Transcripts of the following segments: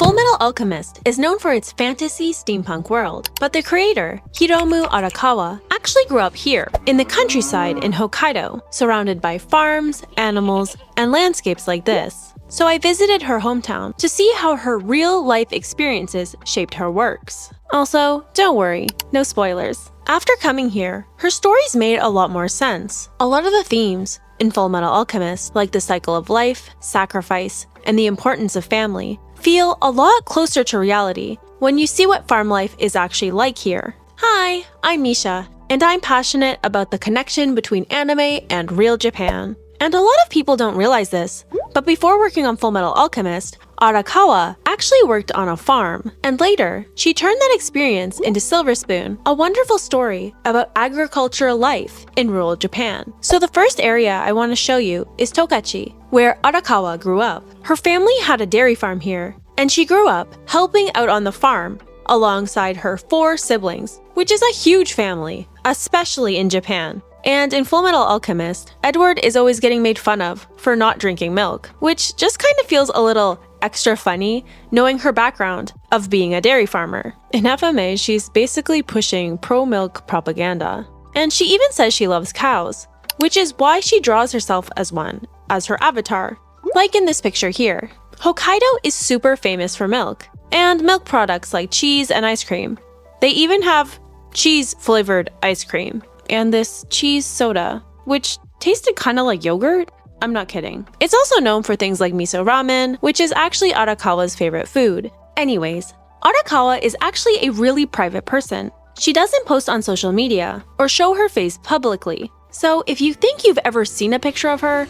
Fullmetal Alchemist is known for its fantasy steampunk world, but the creator, Hiromu Arakawa, actually grew up here, in the countryside in Hokkaido, surrounded by farms, animals, and landscapes like this. So I visited her hometown to see how her real-life experiences shaped her works. Also, don't worry, no spoilers. After coming here, her stories made a lot more sense. A lot of the themes in Fullmetal Alchemist, like the cycle of life, sacrifice, and the importance of family, feel a lot closer to reality when you see what farm life is actually like here. Hi, I'm Misha, and I'm passionate about the connection between anime and real Japan. And a lot of people don't realize this, but before working on Fullmetal Alchemist, Arakawa actually worked on a farm, and later, she turned that experience into Silver Spoon, a wonderful story about agricultural life in rural Japan. So the first area I want to show you is Tokachi, where Arakawa grew up. Her family had a dairy farm here, and she grew up helping out on the farm alongside her 4 siblings, which is a huge family, especially in Japan. And in Fullmetal Alchemist, Edward is always getting made fun of for not drinking milk, which just kind of feels a little extra funny knowing her background of being a dairy farmer. In FMA, she's basically pushing pro-milk propaganda. And she even says she loves cows, which is why she draws herself as one, as her avatar, like in this picture here. Hokkaido is super famous for milk, and milk products like cheese and ice cream. They even have cheese-flavored ice cream, and this cheese soda, which tasted kind of like yogurt. I'm not kidding. It's also known for things like miso ramen, which is actually Arakawa's favorite food. Anyways, Arakawa is actually a really private person. She doesn't post on social media or show her face publicly. So if you think you've ever seen a picture of her,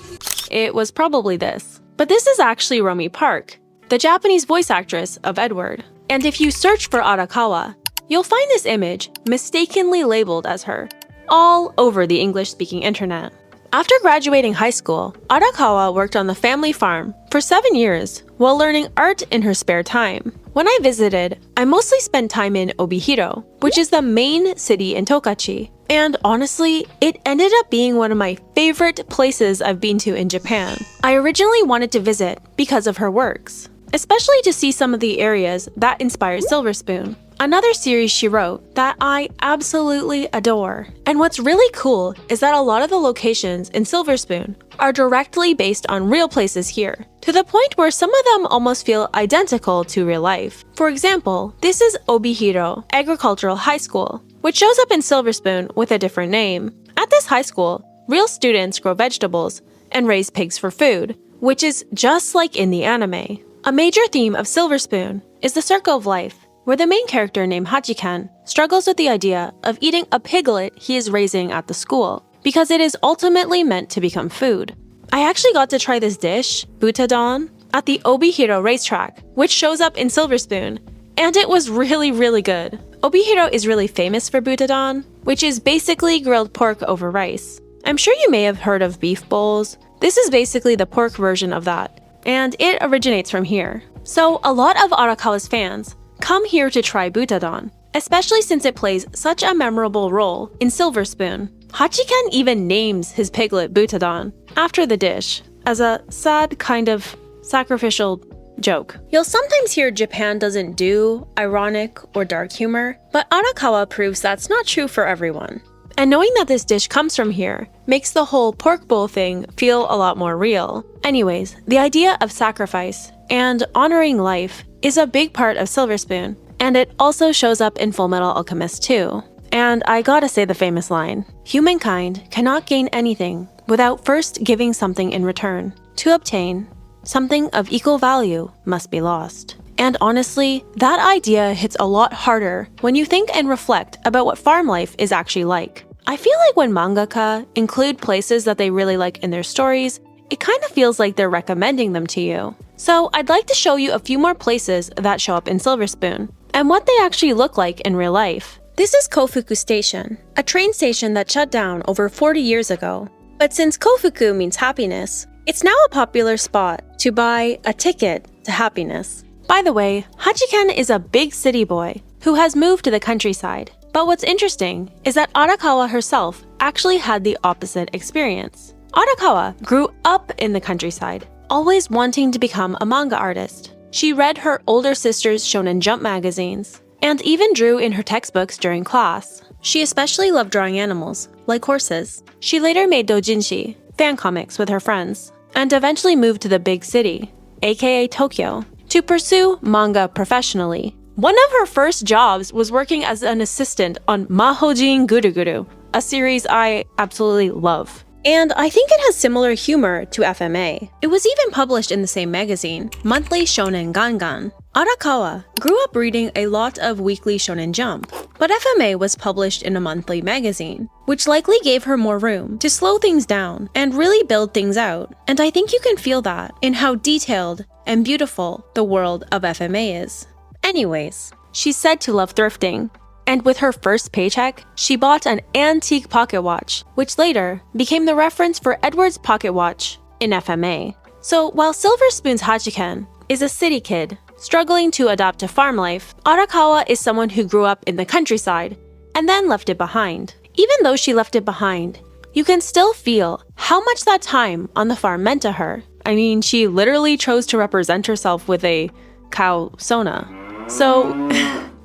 it was probably this. But this is actually Romy Park, the Japanese voice actress of Edward. And if you search for Arakawa, you'll find this image mistakenly labeled as her all over the English-speaking internet. After graduating high school, Arakawa worked on the family farm for 7 years while learning art in her spare time. When I visited, I mostly spent time in Obihiro, which is the main city in Tokachi. And honestly, it ended up being one of my favorite places I've been to in Japan. I originally wanted to visit because of her works, especially to see some of the areas that inspired Silver Spoon, another series she wrote that I absolutely adore. And what's really cool is that a lot of the locations in Silver Spoon are directly based on real places here, to the point where some of them almost feel identical to real life. For example, this is Obihiro Agricultural High School, which shows up in Silver Spoon with a different name. At this high school, real students grow vegetables and raise pigs for food, which is just like in the anime. A major theme of Silver Spoon is the circle of life, where the main character named Hachikan struggles with the idea of eating a piglet he is raising at the school, because it is ultimately meant to become food. I actually got to try this dish, butadon, at the Obihiro racetrack, which shows up in Silver Spoon, and it was really good. Obihiro is really famous for butadon, which is basically grilled pork over rice. I'm sure you may have heard of beef bowls. This is basically the pork version of that, and it originates from here. So a lot of Arakawa's fans come here to try butadon, especially since it plays such a memorable role in Silver Spoon. Hachikan even names his piglet butadon after the dish, as a sad kind of sacrificial joke. You'll sometimes hear Japan doesn't do ironic or dark humor, but Arakawa proves that's not true for everyone. And knowing that this dish comes from here makes the whole pork bowl thing feel a lot more real. Anyways, the idea of sacrifice and honoring life is a big part of Silver Spoon, and it also shows up in Fullmetal Alchemist too. And I gotta say the famous line, "Humankind cannot gain anything without first giving something in return. To obtain something of equal value must be lost." And honestly, that idea hits a lot harder when you think and reflect about what farm life is actually like. I feel like when mangaka include places that they really like in their stories, it kind of feels like they're recommending them to you. So I'd like to show you a few more places that show up in Silver Spoon, and what they actually look like in real life. This is Kofuku Station, a train station that shut down over 40 years ago. But since Kofuku means happiness, it's now a popular spot to buy a ticket to happiness. By the way, Hachikan is a big city boy who has moved to the countryside. But what's interesting is that Arakawa herself actually had the opposite experience. Arakawa grew up in the countryside, always wanting to become a manga artist. She read her older sister's Shonen Jump magazines, and even drew in her textbooks during class. She especially loved drawing animals, like horses. She later made doujinshi, fan comics, with her friends, and eventually moved to the big city, aka Tokyo, to pursue manga professionally. One of her first jobs was working as an assistant on Mahojin Guruguru, a series I absolutely love. And I think it has similar humor to FMA. It was even published in the same magazine, Monthly Shonen Gangan. Arakawa grew up reading a lot of weekly Shonen Jump, but FMA was published in a monthly magazine, which likely gave her more room to slow things down and really build things out. And I think you can feel that in how detailed and beautiful the world of FMA is. Anyways, she's said to love thrifting, and with her first paycheck, she bought an antique pocket watch, which later became the reference for Edward's pocket watch in FMA. So while Silver Spoon's Hachiken is a city kid struggling to adapt to farm life, Arakawa is someone who grew up in the countryside and then left it behind. Even though she left it behind, you can still feel how much that time on the farm meant to her. I mean, she literally chose to represent herself with a cow sona.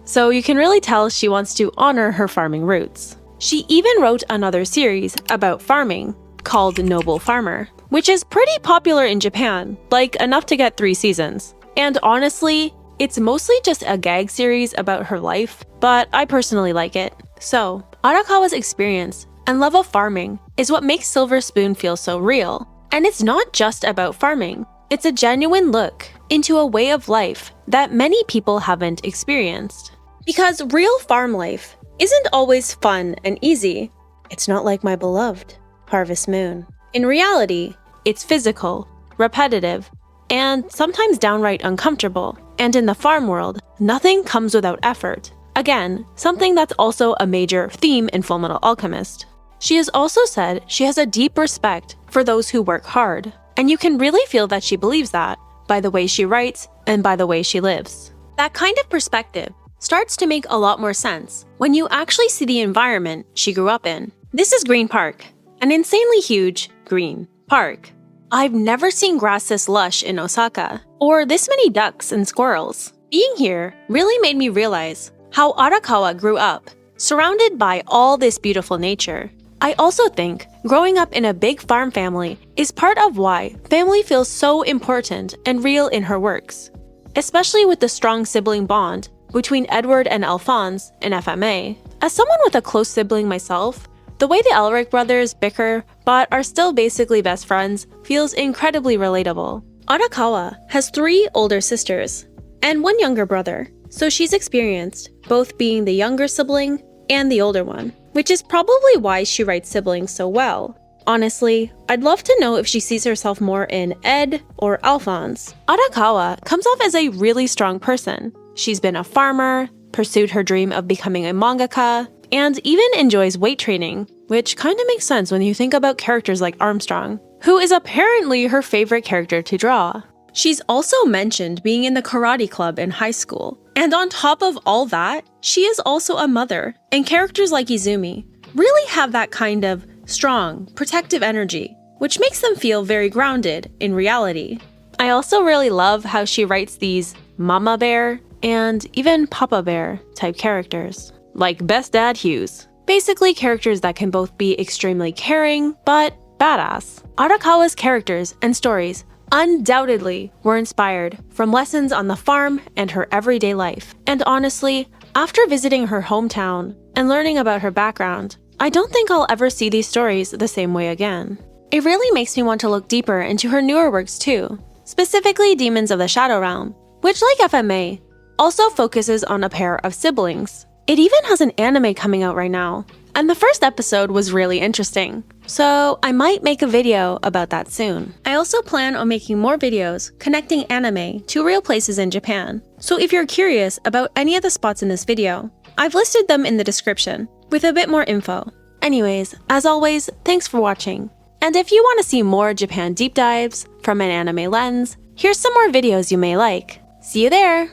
So you can really tell she wants to honor her farming roots. She even wrote another series about farming called Noble Farmer, which is pretty popular in Japan, like enough to get 3 seasons. And honestly, it's mostly just a gag series about her life, but I personally like it. So, Arakawa's experience and love of farming is what makes Silver Spoon feel so real. And it's not just about farming. It's a genuine look into a way of life that many people haven't experienced. Because real farm life isn't always fun and easy. It's not like my beloved Harvest Moon. In reality, it's physical, repetitive, and sometimes downright uncomfortable. And in the farm world, nothing comes without effort. Again, something that's also a major theme in Fullmetal Alchemist. She has also said she has a deep respect for those who work hard. And you can really feel that she believes that by the way she writes and by the way she lives. That kind of perspective starts to make a lot more sense when you actually see the environment she grew up in. This is Green Park, an insanely huge green park. I've never seen grass this lush in Osaka, or this many ducks and squirrels. Being here really made me realize how Arakawa grew up, surrounded by all this beautiful nature. I also think growing up in a big farm family is part of why family feels so important and real in her works, especially with the strong sibling bond between Edward and Alphonse in FMA. As someone with a close sibling myself, the way the Elric brothers bicker but are still basically best friends feels incredibly relatable. Arakawa has 3 older sisters and 1 younger brother, so she's experienced both being the younger sibling and the older one, which is probably why she writes siblings so well. Honestly, I'd love to know if she sees herself more in Ed or Alphonse. Arakawa comes off as a really strong person. She's been a farmer, pursued her dream of becoming a mangaka, and even enjoys weight training, which kinda makes sense when you think about characters like Armstrong, who is apparently her favorite character to draw. She's also mentioned being in the karate club in high school. And on top of all that, she is also a mother, and characters like Izumi really have that kind of strong, protective energy, which makes them feel very grounded in reality. I also really love how she writes these Mama Bear and even Papa Bear type characters, like Best Dad Hughes. Basically characters that can both be extremely caring, but badass. Arakawa's characters and stories undoubtedly were inspired from lessons on the farm and her everyday life. And honestly, after visiting her hometown and learning about her background, I don't think I'll ever see these stories the same way again. It really makes me want to look deeper into her newer works too, specifically Demons of the Shadow Realm, which like FMA, also focuses on a pair of siblings. It even has an anime coming out right now, and the first episode was really interesting, so I might make a video about that soon. I also plan on making more videos connecting anime to real places in Japan, so if you're curious about any of the spots in this video, I've listed them in the description with a bit more info. Anyways, as always, thanks for watching, and if you want to see more Japan deep dives from an anime lens, here's some more videos you may like. See you there!